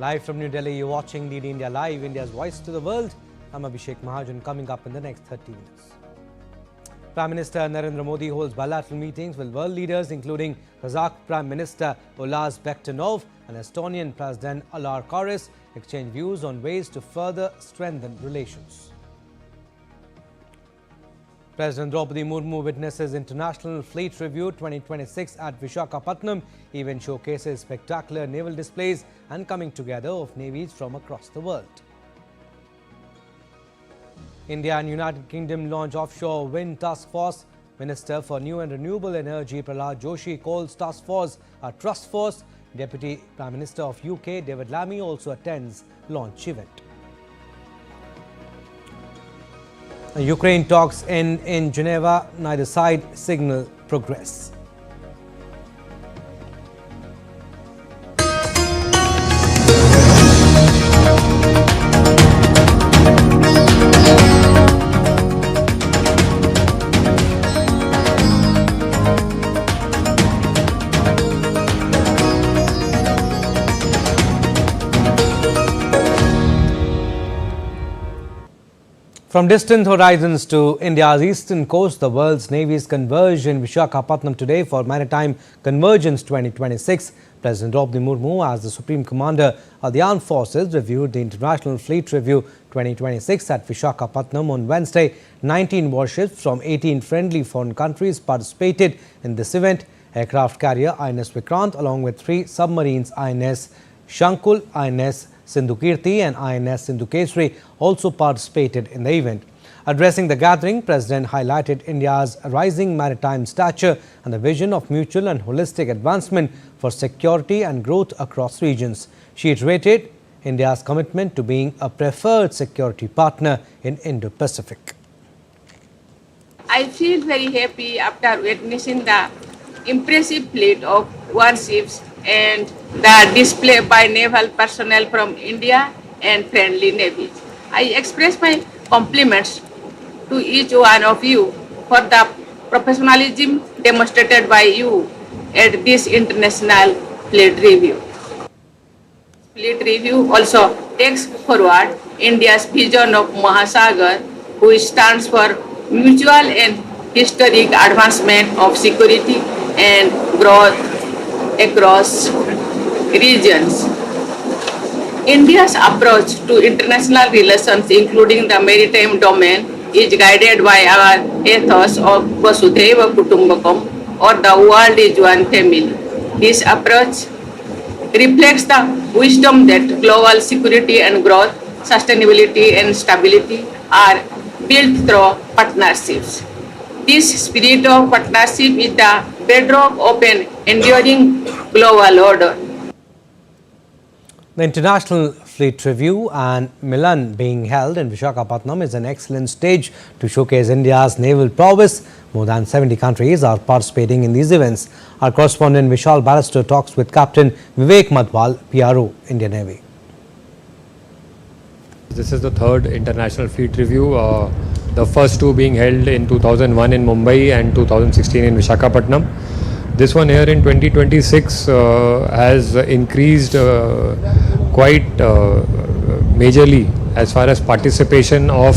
Live from New Delhi, you're watching DD India Live, India's voice to the world. I'm Abhishek Mahajan. Coming up in the next 30 minutes. Prime Minister Narendra Modi holds bilateral meetings with world leaders including Kazakh Prime Minister Ulas Bektanov and Estonian President Alar Karis, exchange views on ways to further strengthen relations. President Draupadi Murmu witnesses International Fleet Review 2026 at Visakhapatnam. Event showcases spectacular naval displays and coming together of navies from across the world. India and United Kingdom launch offshore wind task force. Minister for New and Renewable Energy Prahlad Joshi calls task force a trust force. Deputy Prime Minister of UK David Lammy also attends launch event. Ukraine talks end in Geneva. Neither side signal progress. From distant horizons to India's eastern coast, the world's navies converge in Visakhapatnam today for Maritime Convergence 2026. President Draupadi Murmu, as the Supreme Commander of the Armed Forces, reviewed the International Fleet Review 2026 at Visakhapatnam on Wednesday. 19 warships from 18 friendly foreign countries participated in this event. Aircraft carrier INS Vikrant along with 3 submarines INS Shankul, INS Sindhukirti and INS Sindhukesri also participated in the event. Addressing the gathering, President highlighted India's rising maritime stature and the vision of mutual and holistic advancement for security and growth across regions. She reiterated India's commitment to being a preferred security partner in Indo-Pacific. I feel very happy after witnessing the impressive fleet of warships and the display by naval personnel from India and friendly navies. I express my compliments to each one of you for the professionalism demonstrated by you at this International Fleet Review. Fleet Review also takes forward India's vision of Mahasagar, which stands for mutual and historic advancement of security and growth across regions. India's approach to international relations, including the maritime domain, is guided by our ethos of Vasudhaiva Kutumbakam, or the world is one family. This approach reflects the wisdom that global security and growth, sustainability and stability are built through partnerships. This spirit of partnership is the bedrock of an enduring global order. The International Fleet Review and Milan being held in Visakhapatnam is an excellent stage to showcase India's naval prowess. More than 70 countries are participating in these events. Our correspondent Vishal Barrister talks with Captain Vivek Madhwal, PRO, Indian Navy. This is the third International Fleet Review, the first two being held in 2001 in Mumbai and 2016 in Visakhapatnam. This one here in 2026 has increased quite majorly as far as participation of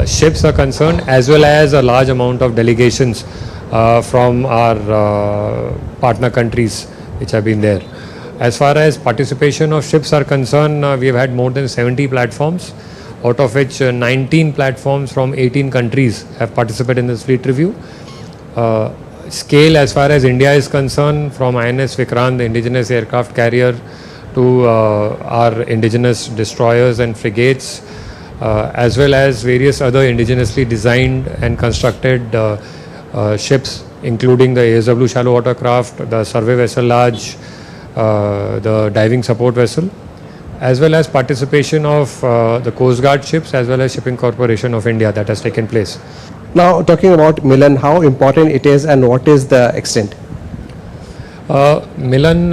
ships are concerned, as well as a large amount of delegations from our partner countries which have been there. As far as participation of ships are concerned, we have had more than 70 platforms, out of which 19 platforms from 18 countries have participated in this fleet review. Scale as far as India is concerned, from INS Vikrant, the indigenous aircraft carrier, to our indigenous destroyers and frigates, as well as various other indigenously designed and constructed ships, including the ASW shallow watercraft, the survey vessel large, the diving support vessel, as well as participation of the Coast Guard ships as well as Shipping Corporation of India that has taken place. Now, talking about Milan, how important it is and what is the extent? Milan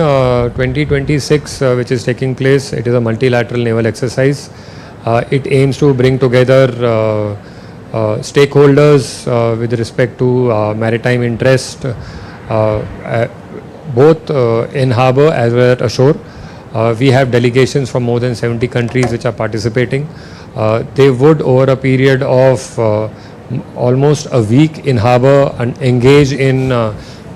2026, which is taking place, it is a multilateral naval exercise. It aims to bring together stakeholders with respect to maritime interest, both in harbour as well as ashore. We have delegations from more than 70 countries which are participating. They would, over a period of almost a week in harbour, and engage in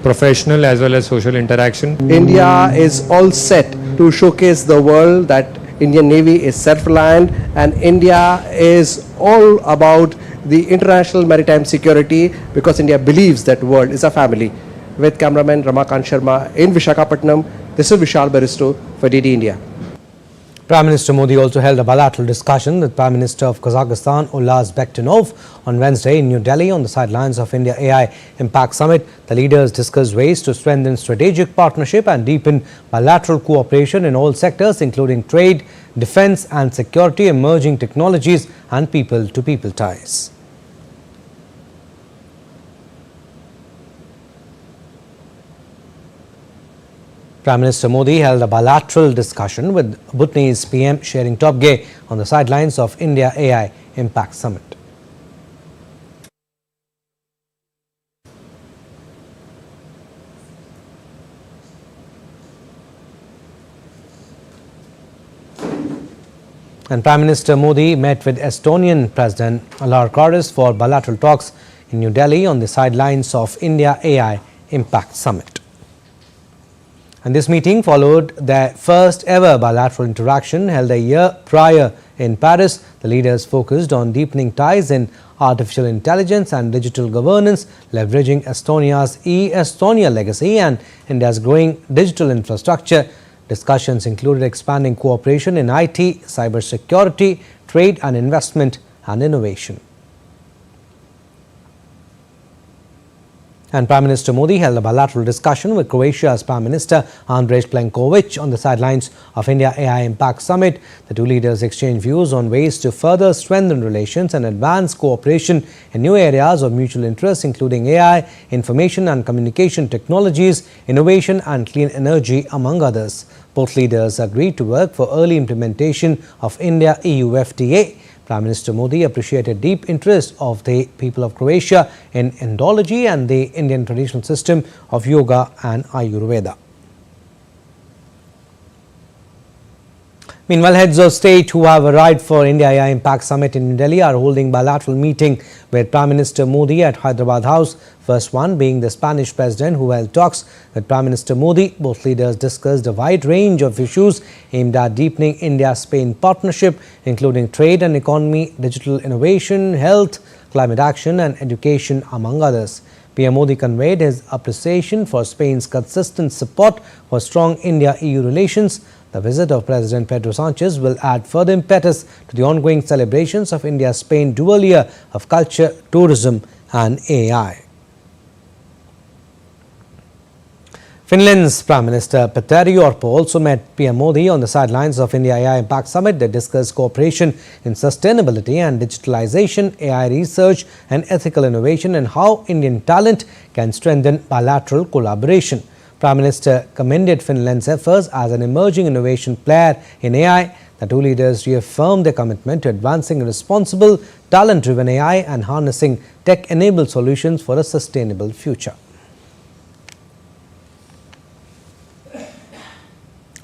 professional as well as social interaction. India is all set to showcase the world that Indian Navy is self-reliant, and India is all about the international maritime security, because India believes that world is a family. With cameraman Ramakant Sharma in Visakhapatnam, this is Vishal Baristo for DD India. Prime Minister Modi also held a bilateral discussion with Prime Minister of Kazakhstan Ulas Bektinov on Wednesday in New Delhi on the sidelines of India AI Impact Summit. The leaders discussed ways to strengthen strategic partnership and deepen bilateral cooperation in all sectors, including trade, defense and security, emerging technologies and people-to-people ties. Prime Minister Modi held a bilateral discussion with Bhutanese PM Shering Tobgay on the sidelines of India AI Impact Summit. And Prime Minister Modi met with Estonian President Alar Karis for bilateral talks in New Delhi on the sidelines of India AI Impact Summit. And this meeting followed their first ever bilateral interaction held a year prior in Paris. The leaders focused on deepening ties in artificial intelligence and digital governance, leveraging Estonia's e-Estonia legacy and India's growing digital infrastructure. Discussions included expanding cooperation in IT, cybersecurity, trade and investment and innovation. And Prime Minister Modi held a bilateral discussion with Croatia's Prime Minister Andrej Plenković on the sidelines of India AI Impact Summit. The two leaders exchanged views on ways to further strengthen relations and advance cooperation in new areas of mutual interest, including AI, information and communication technologies, innovation and clean energy, among others. Both leaders agreed to work for early implementation of India-EU FTA. Prime Minister Modi appreciated deep interest of the people of Croatia in Indology and the Indian traditional system of yoga and Ayurveda. Meanwhile, heads of state who have arrived for India AI Impact Summit in New Delhi are holding bilateral meeting with Prime Minister Modi at Hyderabad House. First one being the Spanish President, who held talks with Prime Minister Modi. Both leaders discussed a wide range of issues aimed at deepening India-Spain partnership, including trade and economy, digital innovation, health, climate action and education, among others. PM Modi conveyed his appreciation for Spain's consistent support for strong India-EU relations. The visit of President Pedro Sanchez will add further impetus to the ongoing celebrations of India-Spain dual year of culture, tourism and AI. Finland's Prime Minister Petteri Orpo also met PM Modi on the sidelines of India AI Impact Summit. They discussed cooperation in sustainability and digitalization, AI research and ethical innovation, and how Indian talent can strengthen bilateral collaboration. Prime Minister commended Finland's efforts as an emerging innovation player in AI. The two leaders reaffirmed their commitment to advancing responsible, talent-driven AI and harnessing tech-enabled solutions for a sustainable future.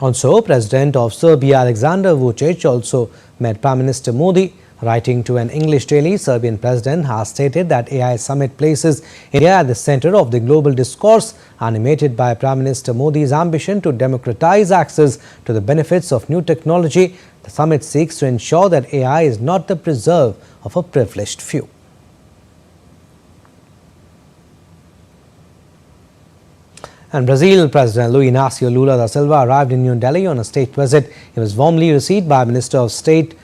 Also, President of Serbia Alexander Vučić also met Prime Minister Modi. Writing to an English daily, Serbian President has stated that AI Summit places India at the center of the global discourse, animated by Prime Minister Modi's ambition to democratize access to the benefits of new technology. The summit seeks to ensure that AI is not the preserve of a privileged few. And Brazil President Luiz Inácio Lula da Silva arrived in New Delhi on a state visit. He was warmly received by Minister of State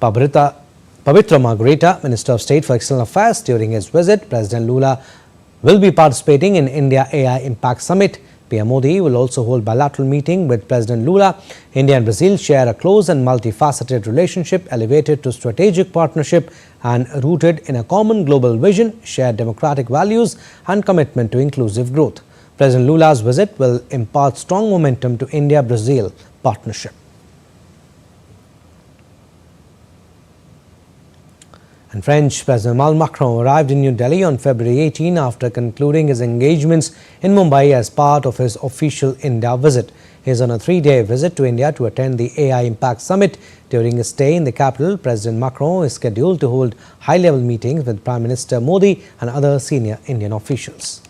Pavitra Margarita, Minister of State for External Affairs. During his visit, President Lula will be participating in India AI Impact Summit. PM Modi will also hold bilateral meeting with President Lula. India and Brazil share a close and multifaceted relationship elevated to strategic partnership and rooted in a common global vision, shared democratic values and commitment to inclusive growth. President Lula's visit will impart strong momentum to India-Brazil partnership. And French President Emmanuel Macron arrived in New Delhi on February 18 after concluding his engagements in Mumbai as part of his official India visit. He is on a 3-day visit to India to attend the AI Impact Summit. During his stay in the capital, President Macron is scheduled to hold high-level meetings with Prime Minister Modi and other senior Indian officials.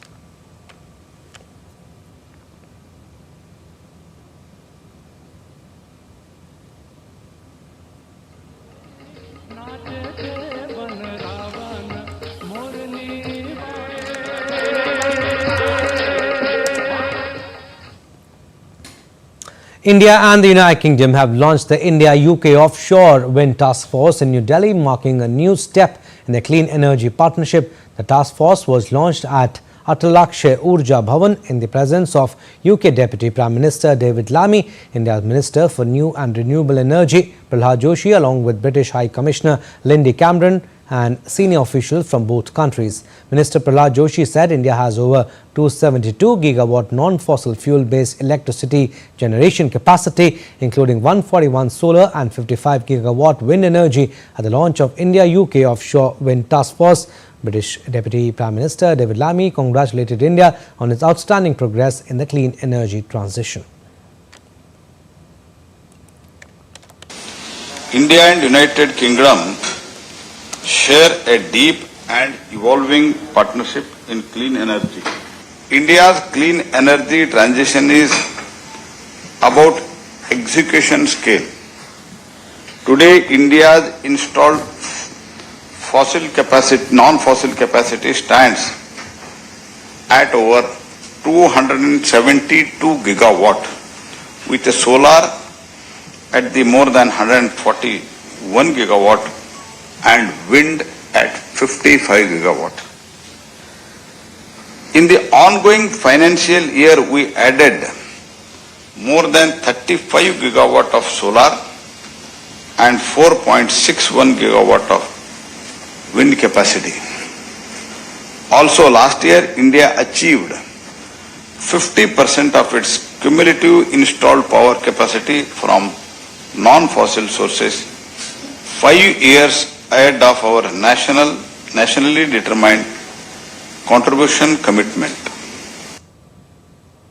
India and the United Kingdom have launched the India-UK offshore wind task force in New Delhi, marking a new step in the clean energy partnership. The task force was launched at Atalakshay Urja Bhavan in the presence of UK Deputy Prime Minister David Lammy, India's Minister for New and Renewable Energy Prasar Joshi, along with British High Commissioner Lindy Cameron and senior officials from both countries. Minister Prasar Joshi said India has over 272 gigawatt non-fossil fuel-based electricity generation capacity, including 141 solar and 55 gigawatt wind energy at the launch of India-UK offshore wind task force. British Deputy Prime Minister David Lammy congratulated India on its outstanding progress in the clean energy transition. India and United Kingdom share a deep and evolving partnership in clean energy. India's clean energy transition is about execution scale. Today, India's installed non-fossil capacity stands at over 272 gigawatt, with the solar at the more than 141 gigawatt and wind at 55 gigawatt. In the ongoing financial year, we added more than 35 gigawatt of solar and 4.61 gigawatt of wind capacity. Also, last year, India achieved 50% of its cumulative installed power capacity from non-fossil sources, 5 years ahead of our nationally determined contribution commitment.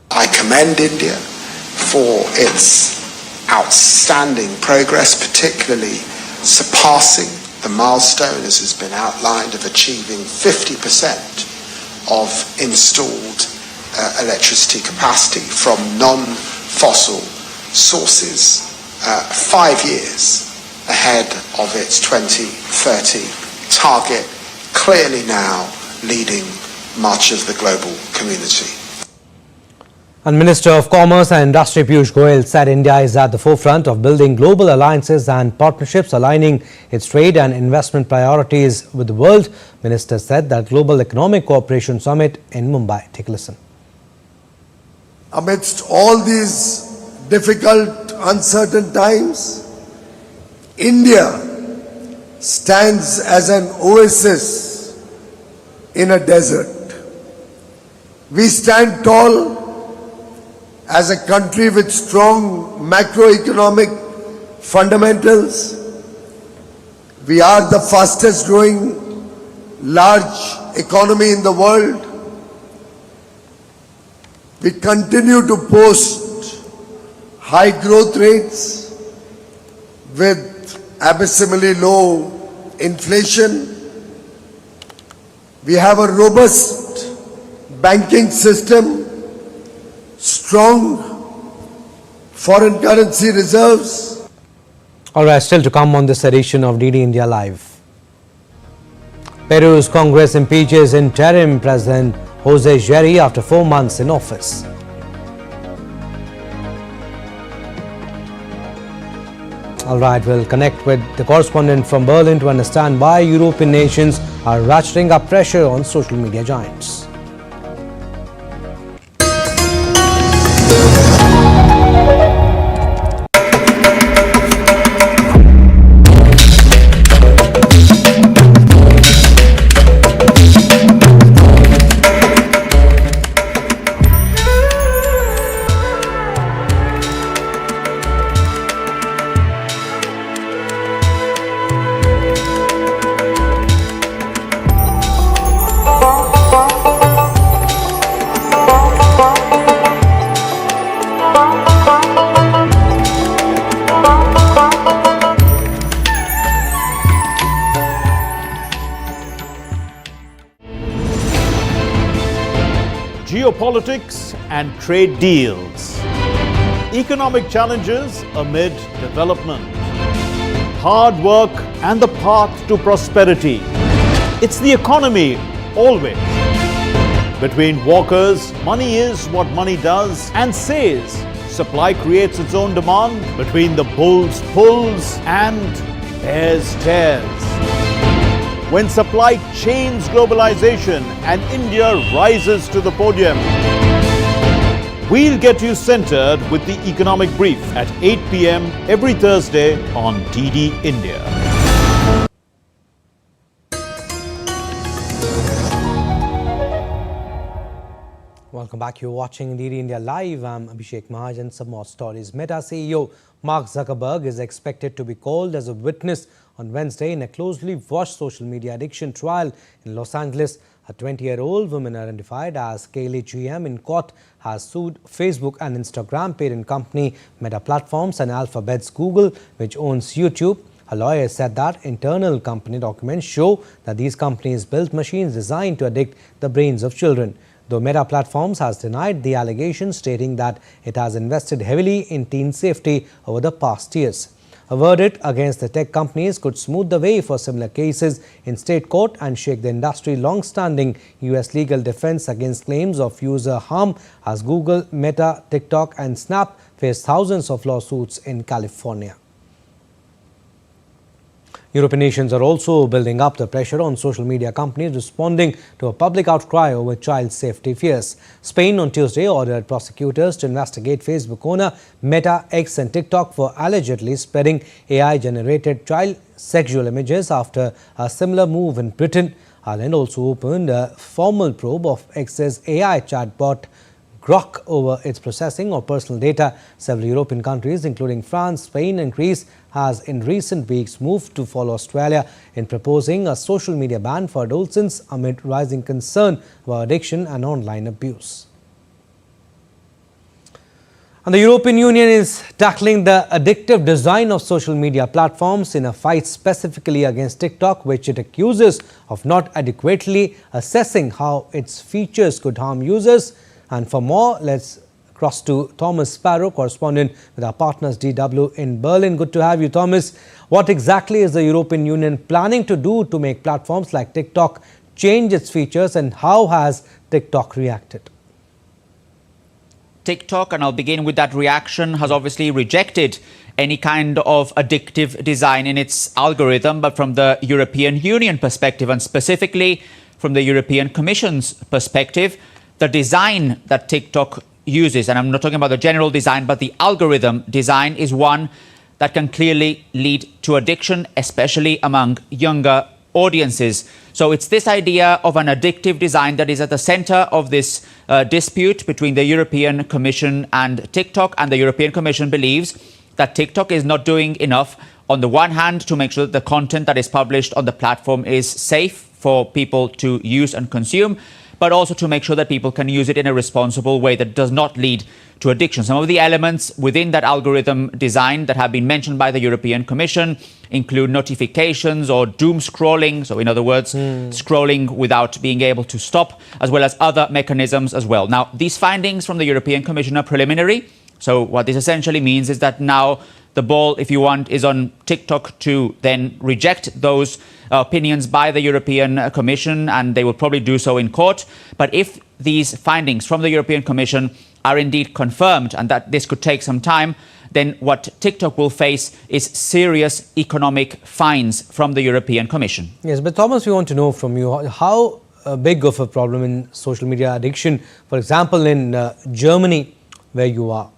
I commend India for its outstanding progress, particularly surpassing the milestone, as has been outlined, of achieving 50% of installed electricity capacity from non-fossil sources, 5 years ahead of its 2030 target, clearly now leading much of the global community. And Minister of Commerce and Industry Piyush Goyal said India is at the forefront of building global alliances and partnerships, aligning its trade and investment priorities with the world. Minister said that Global Economic Cooperation Summit in Mumbai. Take a listen. Amidst all these difficult, uncertain times, India stands as an oasis in a desert. We stand tall as a country with strong macroeconomic fundamentals. We are the fastest growing large economy in the world. We continue to post high growth rates with abysmally low inflation. We have a robust banking system, strong foreign currency reserves. All right, still to come on this edition of DD India Live. Peru's Congress impeaches interim President Jose Jerry after 4 months in office. All right, we'll connect with the correspondent from Berlin to understand why European nations are ratcheting up pressure on social media giants. geopolitics and trade deals. Economic challenges amid development. Hard work and the path to prosperity. It's the economy, always. Between walkers, money is what money does and says. Supply creates its own demand. Between the bulls pulls and bears tears. When supply chains globalization and India rises to the podium. We'll get you centered with the economic brief at 8 p.m. every Thursday on DD India. Welcome back. You're watching DD India Live. I'm Abhishek Mahajan. Some more stories. Meta CEO Mark Zuckerberg is expected to be called as a witness on Wednesday in a closely watched social media addiction trial in Los Angeles. A 20-year-old woman identified as Kaylee GM in court has sued Facebook and Instagram parent company Meta Platforms and Alphabet's Google, which owns YouTube. A lawyer said that internal company documents show that these companies built machines designed to addict the brains of children. Though Meta Platforms has denied the allegations, stating that it has invested heavily in teen safety over the past years. A verdict against the tech companies could smooth the way for similar cases in state court and shake the industry's long-standing U.S. legal defense against claims of user harm as Google, Meta, TikTok and Snap face thousands of lawsuits in California. European nations are also building up the pressure on social media companies responding to a public outcry over child safety fears. Spain on Tuesday ordered prosecutors to investigate Facebook owner Meta, X and TikTok for allegedly spreading AI-generated child sexual images after a similar move in Britain. Ireland also opened a formal probe of X's AI chatbot Grok over its processing of personal data. Several European countries, including France, Spain and Greece, has in recent weeks moved to follow Australia in proposing a social media ban for adolescents amid rising concern about addiction and online abuse. And the European Union is tackling the addictive design of social media platforms in a fight specifically against TikTok, which it accuses of not adequately assessing how its features could harm users. And for more, let's cross to Thomas Sparrow, correspondent with our partners DW in Berlin. Good to have you, Thomas. What exactly is the European Union planning to do to make platforms like TikTok change its features, and how has TikTok reacted? TikTok, and I'll begin with that reaction, has obviously rejected any kind of addictive design in its algorithm, but from the European Union perspective, and specifically from the European Commission's perspective, the design that TikTok uses, and I'm not talking about the general design, but the algorithm design, is one that can clearly lead to addiction, especially among younger audiences. So it's this idea of an addictive design that is at the center of this dispute between the European Commission and TikTok. And the European Commission believes that TikTok is not doing enough, on the one hand, to make sure that the content that is published on the platform is safe for people to use and consume, but also to make sure that people can use it in a responsible way that does not lead to addiction. Some of the elements within that algorithm design that have been mentioned by the European Commission include notifications or doom scrolling, so in other words, scrolling without being able to stop, as well as other mechanisms as well. Now, these findings from the European Commission are preliminary. So what this essentially means is that now the ball, if you want, is on TikTok to then reject those opinions by the European Commission, and they will probably do so in court. But if these findings from the European Commission are indeed confirmed, and that this could take some time, then what TikTok will face is serious economic fines from the European Commission. Yes, but Thomas, we want to know from you, how big of a problem in social media addiction, for example, in Germany, where you are?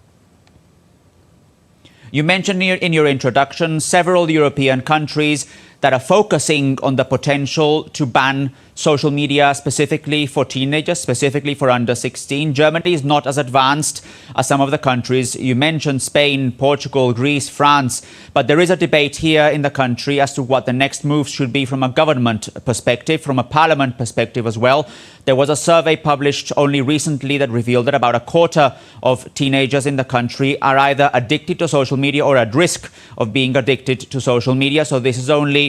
You mentioned in your introduction several European countries that are focusing on the potential to ban social media specifically for teenagers, specifically for under 16. Germany is not as advanced as some of the countries. You mentioned Spain, Portugal, Greece, France, but there is a debate here in the country as to what the next moves should be from a government perspective, from a parliament perspective as well. There was a survey published only recently that revealed that about a quarter of teenagers in the country are either addicted to social media or at risk of being addicted to social media. So this is only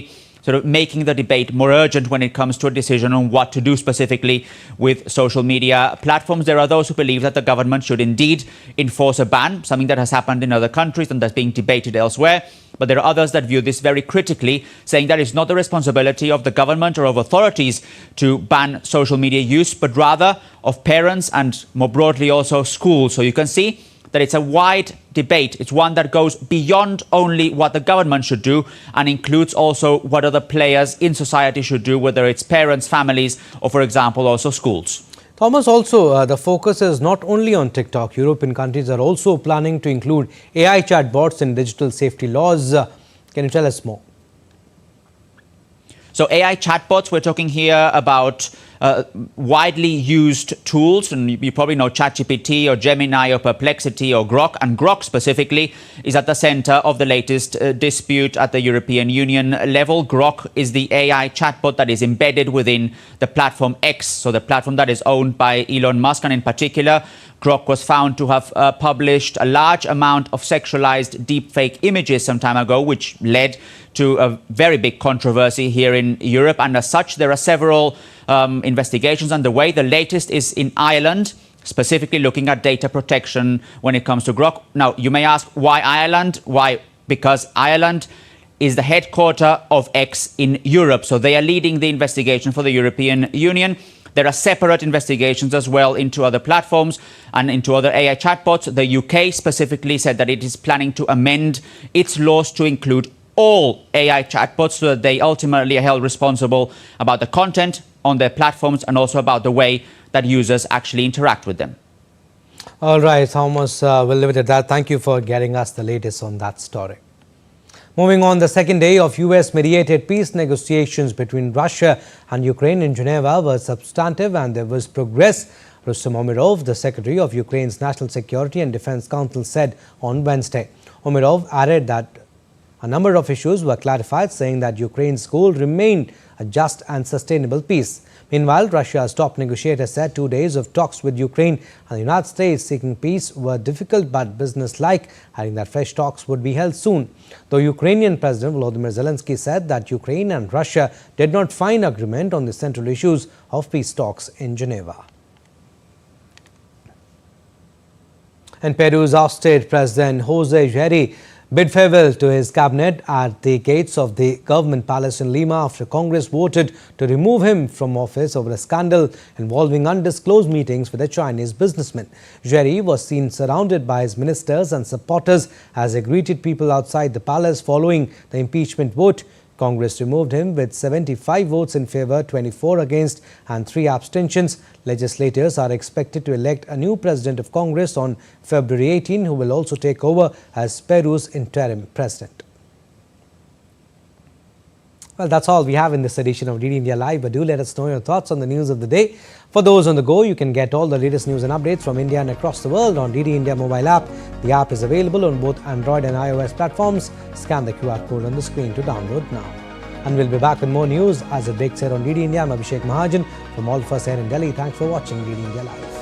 sort of making the debate more urgent when it comes to a decision on what to do specifically with social media platforms. There are those who believe that the government should indeed enforce a ban, something that has happened in other countries and that's being debated elsewhere. But there are others that view this very critically, saying that it's not the responsibility of the government or of authorities to ban social media use, but rather of parents and more broadly also schools. So you can see that it's a wide debate. It's one that goes beyond only what the government should do and includes also what other players in society should do, whether it's parents, families, or, for example, also schools. Thomas, also the focus is not only on TikTok. European countries are also planning to include AI chatbots in digital safety laws. Can you tell us more? So AI chatbots, we're talking here about widely used tools, and you probably know ChatGPT or Gemini or Perplexity or Grok, and Grok specifically is at the center of the latest dispute at the European Union level. Grok is the AI chatbot that is embedded within the platform X, so the platform that is owned by Elon Musk, and in particular, Grok was found to have published a large amount of sexualized deepfake images some time ago, which led to a very big controversy here in Europe. And as such, there are several investigations underway. The latest is in Ireland, specifically looking at data protection when it comes to Grok. Now, you may ask, why Ireland? Why? Because Ireland is the headquarter of X in Europe. So they are leading the investigation for the European Union. There are separate investigations as well into other platforms and into other AI chatbots. The UK specifically said that it is planning to amend its laws to include all AI chatbots so that they ultimately are held responsible about the content on their platforms and also about the way that users actually interact with them. All right, Thomas, we'll leave it at that. Thank you for getting us the latest on that story. Moving on, the second day of US-mediated peace negotiations between Russia and Ukraine in Geneva was substantive and there was progress. Rustem Umerov, the Secretary of Ukraine's National Security and Defense Council, said on Wednesday. Umerov added that a number of issues were clarified, saying that Ukraine's goal remained a just and sustainable peace. Meanwhile, Russia's top negotiator said 2 days of talks with Ukraine and the United States seeking peace were difficult but business-like, adding that fresh talks would be held soon. Though Ukrainian President Volodymyr Zelensky said that Ukraine and Russia did not find agreement on the central issues of peace talks in Geneva. And Peru's ousted President Jose Gerri bid farewell to his cabinet at the gates of the government palace in Lima after Congress voted to remove him from office over a scandal involving undisclosed meetings with a Chinese businessman. Gerri was seen surrounded by his ministers and supporters as he greeted people outside the palace following the impeachment vote. Congress removed him with 75 votes in favor, 24 against and 3 abstentions. Legislators are expected to elect a new president of Congress on February 18, who will also take over as Peru's interim president. Well, that's all we have in this edition of DD India Live, but do let us know your thoughts on the news of the day. For those on the go, you can get all the latest news and updates from India and across the world on DD India mobile app. The app is available on both Android and iOS platforms. Scan the QR code on the screen to download now. And we'll be back with more news as it breaks here on DD India. I'm Abhishek Mahajan. From all of us here in Delhi, thanks for watching DD India Live.